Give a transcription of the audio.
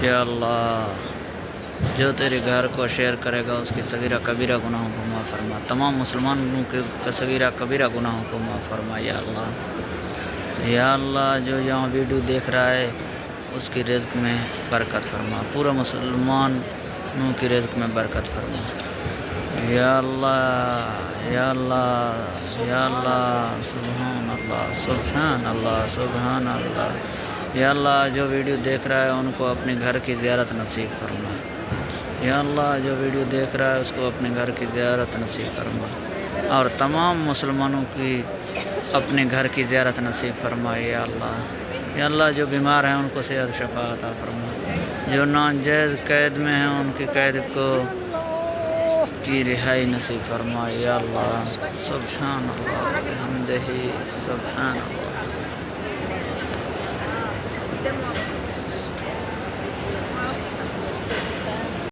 یا اللہ جو تیرے گھر کو شیئر کرے گا اس کی صغیرہ کبیرہ گناہوں کو معاف فرما، تمام مسلمانوں کے صغیرہ کبیرہ گناہوں کو معاف فرما یا اللہ۔ یا اللہ جو یہاں ویڈیو دیکھ رہا ہے اس کی رزق میں برکت فرما، پورا مسلمانوں کی رزق میں برکت فرما یا اللہ یا اللہ یا اللہ۔ سبحان اللہ سبحان اللہ سبحان اللہ۔ یا اللہ جو ویڈیو دیکھ رہا ہے ان کو اپنے گھر کی زیارت نصیب فرما، یا اللہ جو ویڈیو دیکھ رہا ہے اس کو اپنے گھر کی زیارت نصیب فرما، اور تمام مسلمانوں کی اپنے گھر کی زیارت نصیب فرما یا اللہ۔ یا اللہ جو بیمار ہیں ان کو صحت شفا عطا فرما، جو ناجائز قید میں ہیں ان کی قید کی رہائی نصیب فرما یا اللہ۔ سبحان اللہ بحمدہ سبحان اللہ۔